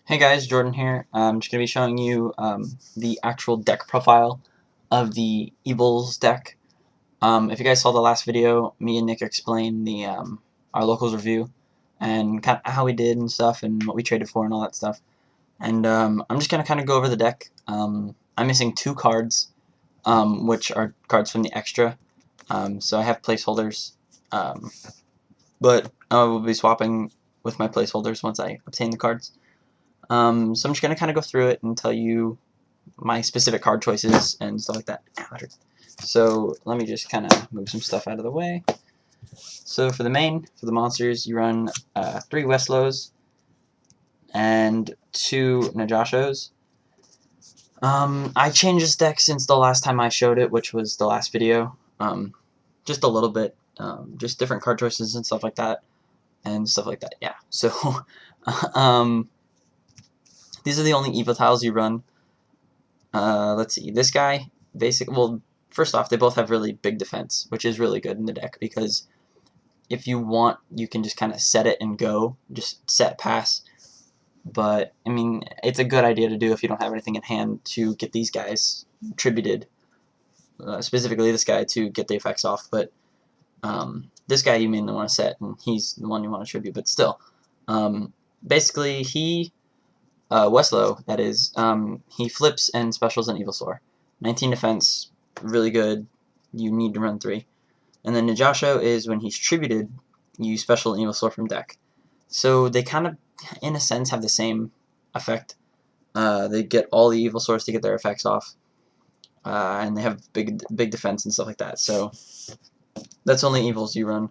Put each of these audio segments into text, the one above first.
Hey guys, Jordan here. I'm just going to be showing you the actual deck profile of the Evil's deck. If you guys saw the last video, me and Nick explained the our locals review and kind of how we did and stuff and what we traded for and all that stuff. And I'm just going to kind of go over the deck. I'm missing two cards, which are cards from the extra. So I have placeholders, um, but I will be swapping with my placeholders once I obtain the cards. So I'm just going to kind of go through it and tell you my specific card choices and stuff like that. So let me just kind of move some stuff out of the way. So for the monsters, you run 3 Westlows and 2 Najashos. I changed this deck since the last time I showed it, which was the last video. Just a little bit, just different card choices and stuff like that. Yeah, so these are the only Evil tiles you run. Let's see, this guy, well, first off, they both have really big defense, which is really good in the deck, because if you want, you can just kind of set it and go, just set pass, but, I mean, it's a good idea to do if you don't have anything in hand to get these guys tributed, specifically this guy to get the effects off, but this guy you mainly want to set, and he's the one you want to tribute, but still, basically, Westlow, that is, he flips and specials an Evilsaur. 19 defense, really good. You need to run 3. And then Najasho is when he's tributed, you special an Evilsaur from deck. So they kind of, in a sense, have the same effect. They get all the Evilsaurs to get their effects off, and they have big defense and stuff like that. So that's only Evils you run,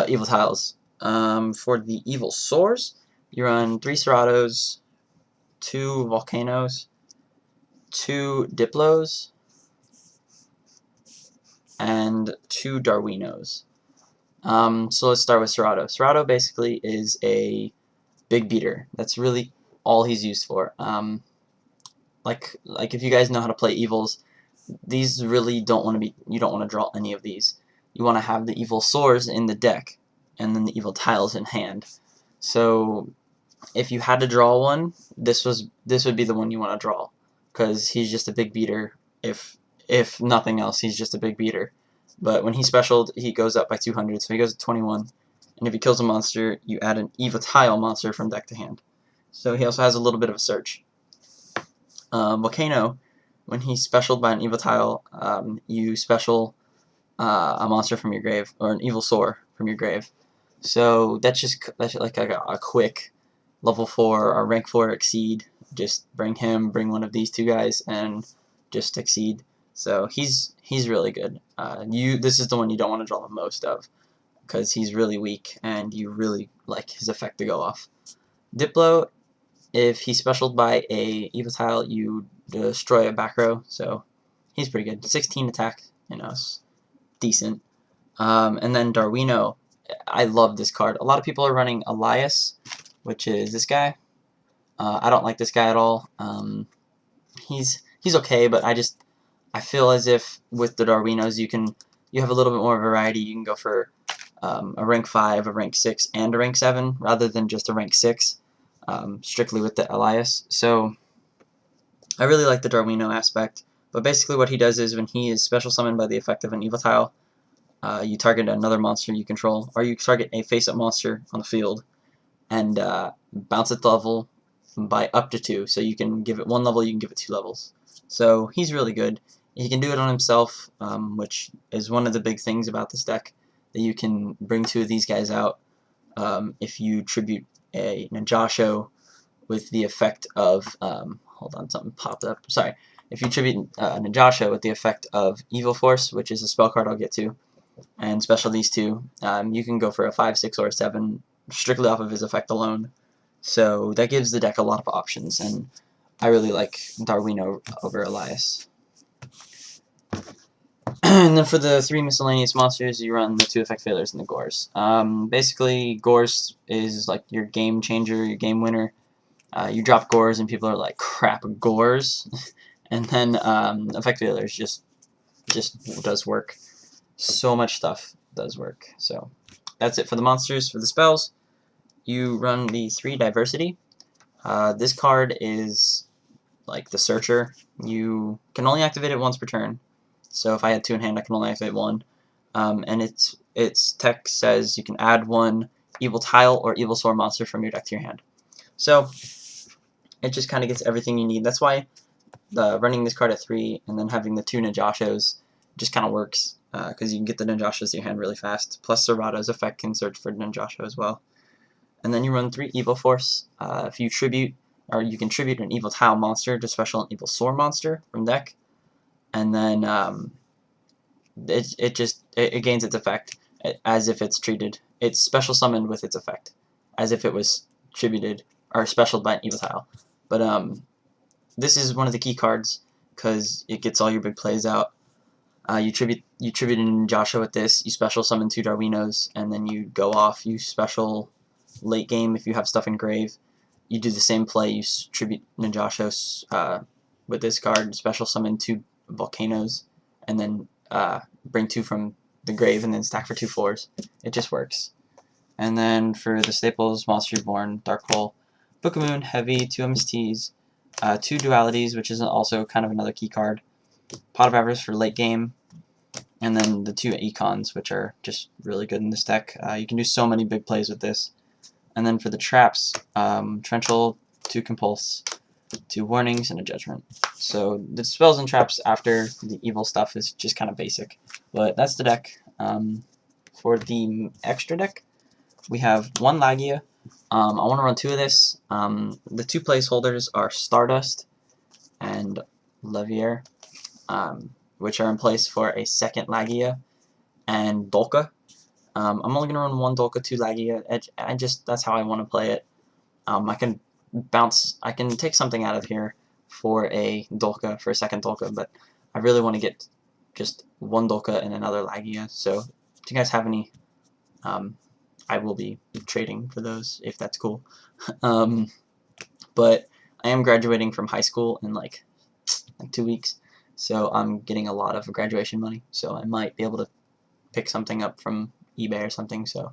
Evil tiles. For the Evilsaurs, you run 3 Ceratos, 2 Volcanoes, 2 Diplos, and 2 Darwinos. So let's start with Cerato. Cerato basically is a big beater. That's really all he's used for. Like if you guys know how to play Evils, these really don't want to be. You don't want to draw any of these. You want to have the Evilsaurs in the deck, and then the Evil tiles in hand. So if you had to draw one, this would be the one you want to draw, because he's just a big beater. If nothing else, he's just a big beater. But when he's specialed, he goes up by 200, so he goes to 21. And if he kills a monster, you add an Evil tile monster from deck to hand. So he also has a little bit of a search. Volcano, when he's specialed by an Evil tile, you special a monster from your grave, or an Evilsaur from your grave. So that's like a quick level 4 or rank 4 exceed. Just bring one of these 2 guys, and just exceed. So he's really good. This is the one you don't want to draw the most of, because he's really weak and you really like his effect to go off. Diplo, if he's specialed by a Evil tile, you destroy a back row, so he's pretty good. 16 attack, it's decent. And then Darwino, I love this card. A lot of people are running Elias, which is this guy. I don't like this guy at all. He's okay, but I feel as if with the Darwinos you have a little bit more variety. You can go for a rank 5, a rank 6, and a rank 7 rather than just a rank 6, strictly with the Elias. So I really like the Darwino aspect, but basically what he does is when he is special summoned by the effect of an Evil tile, you target another monster you control, or you target a face-up monster on the field, and bounce its level by up to 2. So you can give it 1 level, you can give it 2 levels. So he's really good. He can do it on himself, which is one of the big things about this deck, that you can bring 2 of these guys out if you tribute a Najasho with the effect of, hold on, something popped up, sorry. If you tribute Najasho with the effect of Evil Force, which is a spell card I'll get to, and special these 2, you can go for a 5, 6, or a 7 strictly off of his effect alone. So that gives the deck a lot of options, and I really like Darwino over Elias. And then for the 3 miscellaneous monsters, you run the 2 effect failures and the Gores. Basically, Gores is like your game changer, your game winner. You drop Gores and people are like, crap, Gores? And then effect failures just does work. So much stuff does work. So that's it for the monsters. For the spells, you run the 3 diversity. This card is like the Searcher. You can only activate it once per turn. So if I had 2 in hand, I can only activate 1. And its text says you can add 1 Evil Tile or Evil Sword monster from your deck to your hand. So it just kind of gets everything you need. That's why running this card at 3 and then having the 2 Ninjashos just kind of works, because you can get the Ninjashos to your hand really fast. Plus Serato's effect can search for Ninjasho as well. And then you run 3 Evil Force. If you tribute, or you can tribute an Evil Tile monster to special an Evil Sword monster from deck, and then it gains its effect as if it's treated. It's special summoned with its effect, as if it was tributed or specialed by an Evil Tile. But this is one of the key cards because it gets all your big plays out. You tribute in Joshua with this. You special summon 2 Darwinos, and then you go off. You special late game if you have stuff in grave. You do the same play. You tribute Ninjashos with this card. Special summon 2 Volcanoes, and then bring 2 from the grave, and then stack for 2 4s. It just works. And then for the staples, Monster Reborn, Dark Hole, Book of Moon, Heavy, 2 MSTs, 2 Dualities, which is also kind of another key card. Pot of Avarice for late game, and then the 2 Econs, which are just really good in this deck. You can do so many big plays with this. And then for the traps, Trenchal, 2 Compulse, 2 Warnings, and a Judgment. So the spells and traps after the evil stuff is just kind of basic. But that's the deck. For the extra deck, we have 1 Lagia. I want to run 2 of this. The 2 placeholders are Stardust and Levier, which are in place for a second Lagia, and Dolka. I'm only going to run 1 Dolka, 2 Lagia. That's how I want to play it. I can take something out of here for a Dolka, for a second Dolka, but I really want to get just 1 Dolka and another Lagia. So if you guys have any, I will be trading for those if that's cool. But I am graduating from high school in like 2 weeks, so I'm getting a lot of graduation money, so I might be able to pick something up from eBay or something. So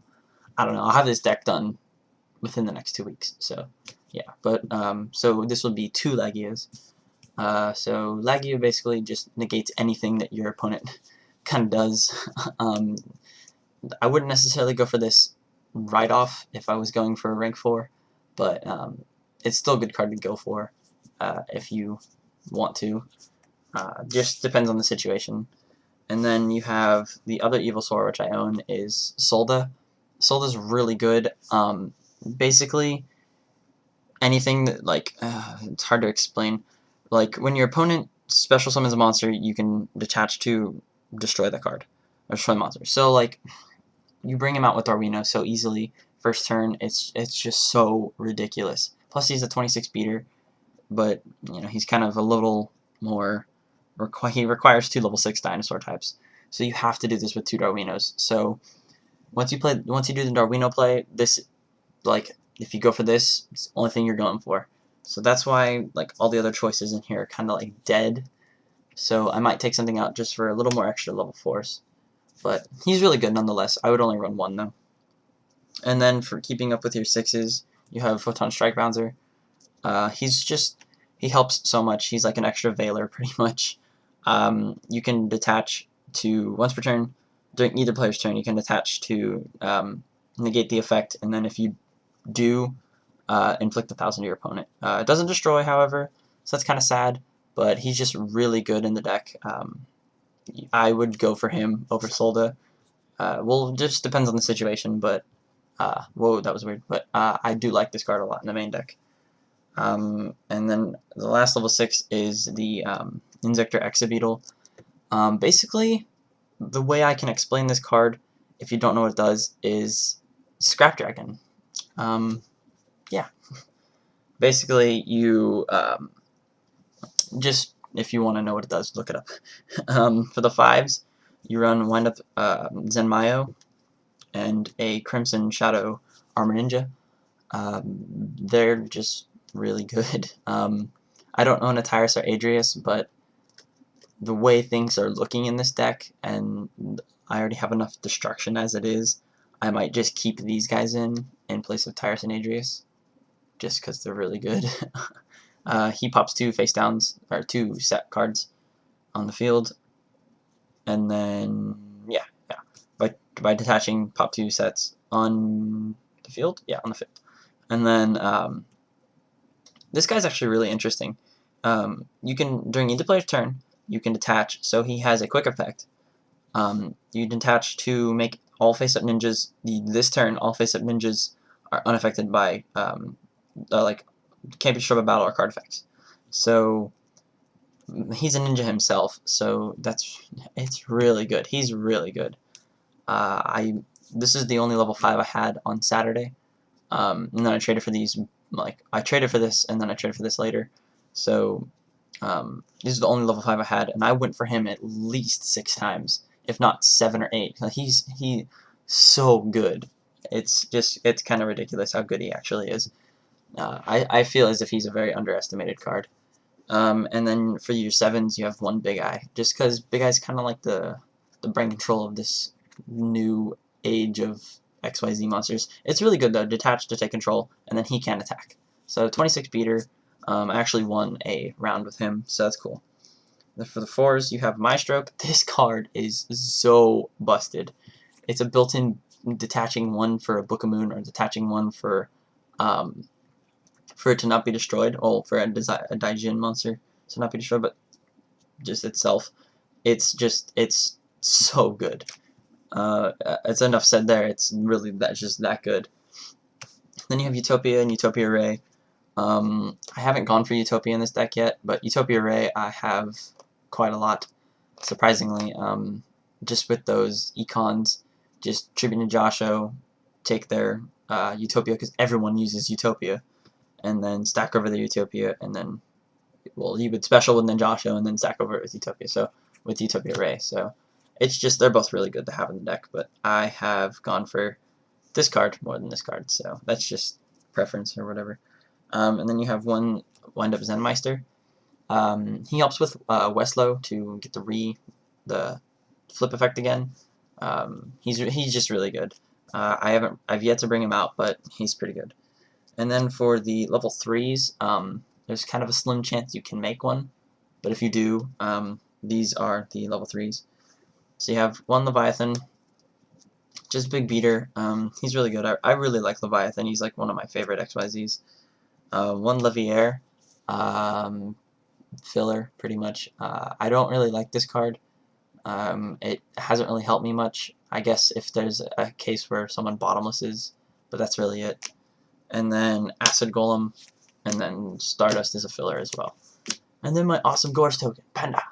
I don't know, I'll have this deck done within the next 2 weeks, so yeah. But so this will be 2 Lagias. So Lagia basically just negates anything that your opponent kind of does. I wouldn't necessarily go for this right off if I was going for a rank 4, but it's still a good card to go for if you want to. Just depends on the situation. And then you have the other Evil Sword, which I own, is Solda. Solda's really good. Basically, anything that, like, it's hard to explain. Like, when your opponent special summons a monster, you can detach to destroy the card, or destroy the monster. So, like, you bring him out with Darwino so easily, first turn, it's just so ridiculous. Plus, he's a 26 beater, but, you know, he's kind of a little more... he requires 2 level 6 dinosaur types, so you have to do this with 2 Darwinos. So once you do the Darwino play, this, like, if you go for this, it's the only thing you're going for. So that's why, like, all the other choices in here are kind of like dead. So I might take something out just for a little more extra level 4s, but he's really good nonetheless. I would only run 1 though. And then for keeping up with your 6s, you have Photon Strike Bouncer. He helps so much. He's like an extra Veiler pretty much. You can detach to, once per turn, during either player's turn, you can detach to negate the effect, and then if you do, inflict 1,000 to your opponent. It doesn't destroy, however, so that's kind of sad, but he's just really good in the deck. I would go for him over Solda. Well, just depends on the situation, but, whoa, that was weird, but I do like this card a lot in the main deck. And then the last level 6 is the Insector Exabeetle. Basically, the way I can explain this card, if you don't know what it does, is Scrap Dragon. Yeah. Basically, you just, if you want to know what it does, look it up. For the 5s, you run Wind Up Zenmayo and a Crimson Shadow Armor Ninja. They're just really good. I don't own a Tyrus or Adrius, but the way things are looking in this deck, and I already have enough destruction as it is, I might just keep these guys in place of Tyrus and Adrius. just because they're really good. He pops 2 face downs, or 2 set cards on the field, and then yeah, by detaching, pop 2 sets on the field, on the field, and then this guy's actually really interesting. You can, during either player's turn, you can detach, so he has a quick effect. You detach to make all face-up ninjas, this turn, all face-up ninjas are unaffected by, like, can't be destroyed by battle or card effects. So, he's a ninja himself, so it's really good. He's really good. This is the only level 5 I had on Saturday. And then I traded for these, I traded for this, and then I traded for this later. So, this is the only level 5 I had, and I went for him at least 6 times, if not 7 or 8. He's so good. It's kind of ridiculous how good he actually is. I feel as if he's a very underestimated card. And then for your 7s, you have 1 Big Eye, just because Big Eye's kind of like the brain control of this new age of XYZ monsters. It's really good though, detach to take control, and then he can attack. So 26 beater. I actually won a round with him, so that's cool. Then for the 4s, you have Maestro. This card is so busted. It's a built-in detaching 1 for a Book of Moon, or detaching 1 for it to not be destroyed, or for a Daijin monster to not be destroyed, but just itself. It's so good. It's enough said there. It's really just that good. Then you have Utopia and Utopia Ray. I haven't gone for Utopia in this deck yet, but Utopia Ray I have quite a lot, surprisingly. Just with those econs, just Tribute and Josho, take their Utopia, because everyone uses Utopia, and then stack over the Utopia, and then, well, you would special with Ninjasho, and then stack over it with Utopia, so with Utopia Ray. So it's just, they're both really good to have in the deck, but I have gone for this card more than this card, so that's just preference or whatever. And then you have 1 Wind Up Zenmeister. He helps with Westlow to get the flip effect again. He's just really good. I've yet to bring him out, but he's pretty good. And then for the level 3s, there's kind of a slim chance you can make one, but if you do, these are the level 3s. So you have 1 Leviathan, just big beater. He's really good. I really like Leviathan. He's like one of my favorite XYZs. 1 Levier, filler, pretty much. I don't really like this card. It hasn't really helped me much. I guess if there's a case where someone bottomlesses, but that's really it. And then Acid Golem, and then Stardust is a filler as well. And then my awesome Gorse token, Panda.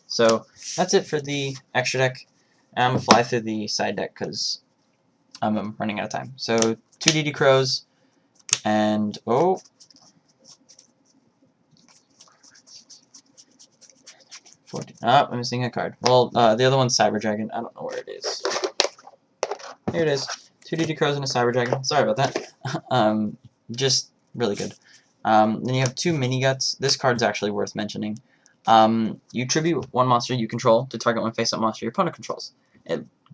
So that's it for the extra deck. And I'm going to fly through the side deck because I'm running out of time. So 2 DD Crows, and oh, I'm missing a card. Well, the other one's Cyber Dragon. I don't know where it is. Here it is. 2 DD Crows and a Cyber Dragon. Sorry about that. Just really good. Then you have 2 Mini Guts. This card's actually worth mentioning. You tribute 1 monster you control to target 1 face-up monster your opponent controls.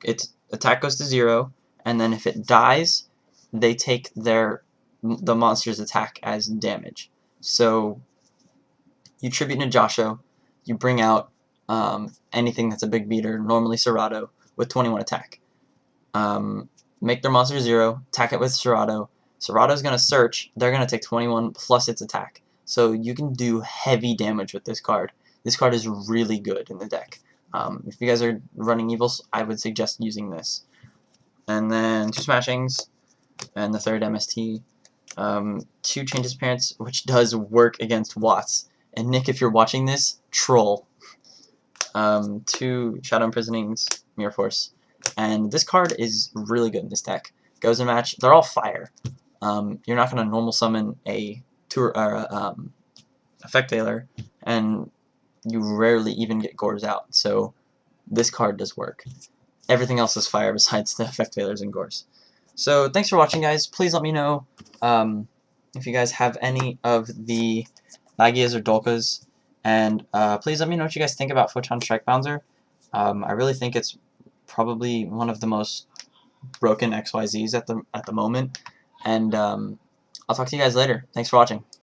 Its attack goes to 0, and then if it dies, they take the monster's attack as damage. So you tribute Ninjasho, you bring out anything that's a big beater, normally Serato, with 21 attack. Make their monster 0, attack it with Serato. Serato's going to search, they're going to take 21 plus its attack. So you can do heavy damage with this card. This card is really good in the deck. If you guys are running Evils, I would suggest using this. And then 2 Smashings, and the 3rd MST. 2 Chain Disappearance, which does work against Watts. And Nick, if you're watching this, troll. 2 Shadow Imprisonings, Mirror Force. And this card is really good in this deck. Goes in match, they're all fire. You're not going to normal summon a Effect Veiler, and you rarely even get Gores out, so this card does work. Everything else is fire besides the Effect Veilers and Gores. So thanks for watching, guys. Please let me know if you guys have any of the Magias or Dolkas, and please let me know what you guys think about Photon Strike Bouncer. I really think it's probably one of the most broken XYZs at the moment, and I'll talk to you guys later. Thanks for watching.